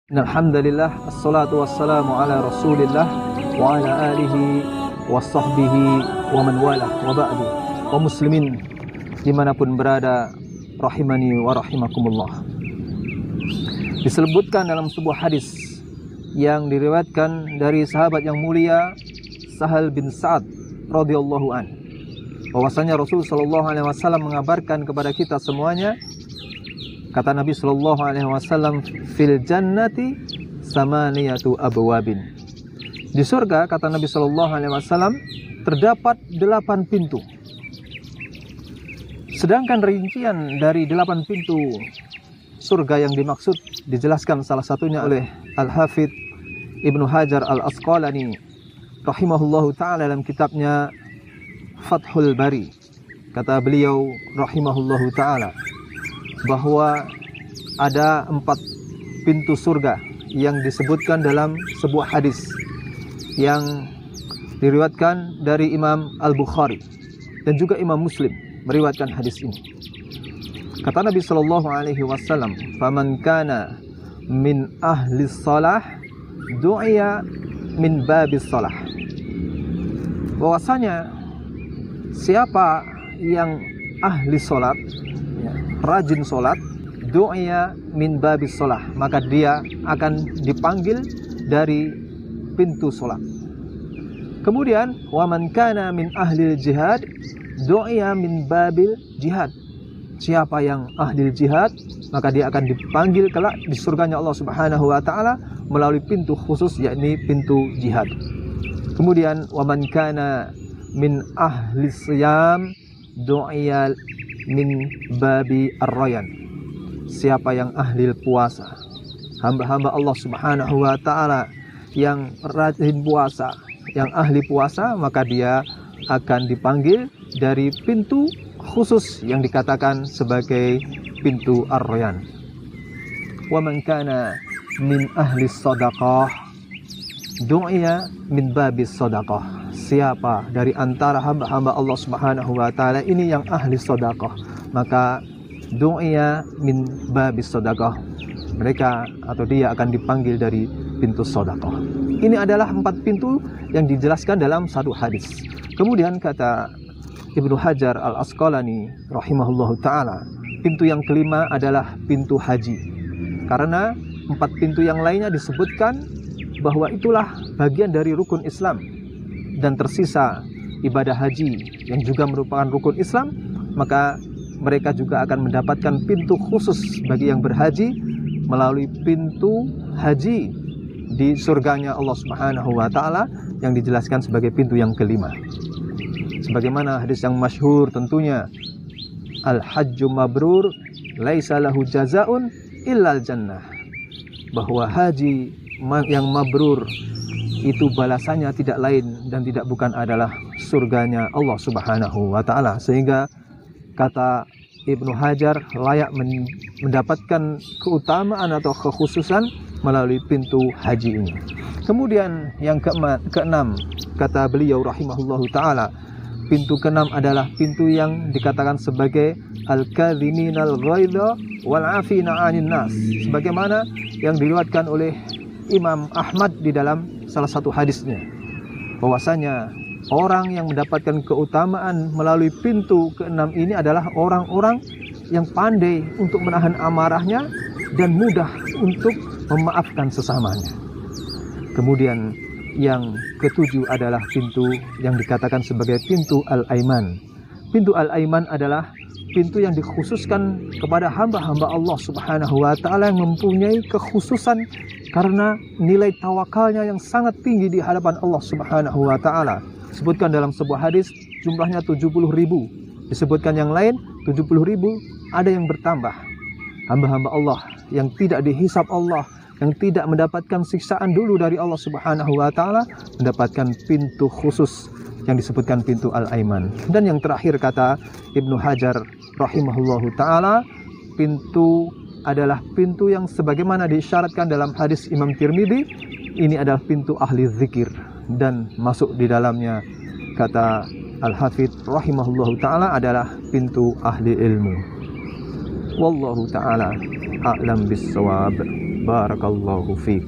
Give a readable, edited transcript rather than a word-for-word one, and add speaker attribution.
Speaker 1: Alhamdulillah, assalatu wassalamu ala rasulillah wa ala alihi wa sahbihi wa man walah wa ba'du. Wa muslimin dimanapun berada, rahimani wa rahimakumullah. Disebutkan dalam sebuah hadis yang diriwayatkan dari sahabat yang mulia Sahal bin Sa'ad radhiyallahu an, bahwasanya Rasul sallallahu alaihi wasallam mengabarkan kepada kita semuanya, kata Nabi sallallahu alaihi wasallam, fil jannati samaniyatu abwabin. Di surga, kata Nabi sallallahu alaihi wasallam, terdapat 8 pintu. Sedangkan rincian dari 8 pintu surga yang dimaksud dijelaskan salah satunya oleh Al-Hafidz Ibnu Hajar Al-Asqalani rahimahullahu ta'ala dalam kitabnya Fathul Bari. Kata beliau rahimahullahu ta'ala bahwa ada 4 pintu surga yang disebutkan dalam sebuah hadis yang diriwayatkan dari Imam Al-Bukhari dan juga Imam Muslim meriwayatkan hadis ini. Kata Nabi sallallahu alaihi wasallam, "Faman kana min ahli shalah du'iya min babis shalah." Bahwasanya siapa yang ahli salat, rajin salat, du'iya min babis shalah, maka dia akan dipanggil dari pintu salat. Kemudian wa man kana min ahli jihad du'iya min babil jihad. Siapa yang ahli jihad, maka dia akan dipanggil kelak di surganya Allah Subhanahu wa taala melalui pintu khusus, yakni pintu jihad. Kemudian wa man kana min ahli siyam du'iya min babi ar-rayyan. Siapa yang ahli puasa, hamba-hamba Allah Subhanahu wa taala yang rajin puasa, yang ahli puasa, maka dia akan dipanggil dari pintu khusus yang dikatakan sebagai pintu ar-rayyan. Wa man kana min ahli shadaqah du'iya min babis shadaqah. Siapa dari antara hamba-hamba Allah Subhanahu wa taala ini yang ahli sedekah, maka du'iya min babis sedekah. Mereka atau dia akan dipanggil dari pintu sedekah. Ini adalah 4 pintu yang dijelaskan dalam satu hadis. Kemudian kata Ibnu Hajar Al-Asqalani rahimahullahu taala, pintu yang kelima adalah pintu haji. Karena 4 pintu yang lainnya disebutkan bahwa itulah bagian dari rukun Islam, dan tersisa ibadah haji yang juga merupakan rukun Islam, maka mereka juga akan mendapatkan pintu khusus bagi yang berhaji melalui pintu haji di surganya Allah Subhanahu wa taala yang dijelaskan sebagai pintu yang kelima. Sebagaimana hadis yang masyhur tentunya, al-hajju mabrur laisa lahu jazaun illal jannah, bahwa haji yang mabrur itu balasannya tidak lain dan tidak bukan adalah surganya Allah Subhanahu wa taala. Sehingga kata Ibnu Hajar layak mendapatkan keutamaan atau kekhususan melalui pintu haji ini. Kemudian yang keenam, kata beliau rahimahullahu taala, pintu keenam adalah pintu yang dikatakan sebagai al-kadhiminal ghaidha wal 'afina 'anil nas, sebagaimana yang diriwayatkan oleh Imam Ahmad di dalam salah satu hadisnya, bahwasanya orang yang mendapatkan keutamaan melalui pintu keenam ini adalah orang-orang yang pandai untuk menahan amarahnya dan mudah untuk memaafkan sesamanya. Kemudian yang ketujuh adalah pintu yang dikatakan sebagai pintu al-aiman. Pintu al-aiman adalah pintu yang dikhususkan kepada hamba-hamba Allah Subhanahu wa taala yang mempunyai kekhususan karena nilai tawakalnya yang sangat tinggi di hadapan Allah Subhanahu wa taala. Disebutkan dalam sebuah hadis jumlahnya 70.000. Disebutkan yang lain 70.000, ada yang bertambah. Hamba-hamba Allah yang tidak dihisab Allah, yang tidak mendapatkan siksaan dulu dari Allah Subhanahu wa taala, mendapatkan pintu khusus yang disebutkan pintu al-aiman. Dan yang terakhir kata Ibnu Hajar rahimahullahu taala, pintu adalah pintu yang sebagaimana diisyaratkan dalam hadis Imam Tirmidzi, ini adalah pintu ahli zikir, dan masuk di dalamnya, kata Al-Hafidz rahimahullahu taala, adalah pintu ahli ilmu. Wallahu taala a'lam bis-shawab. Barakallahu fiikum.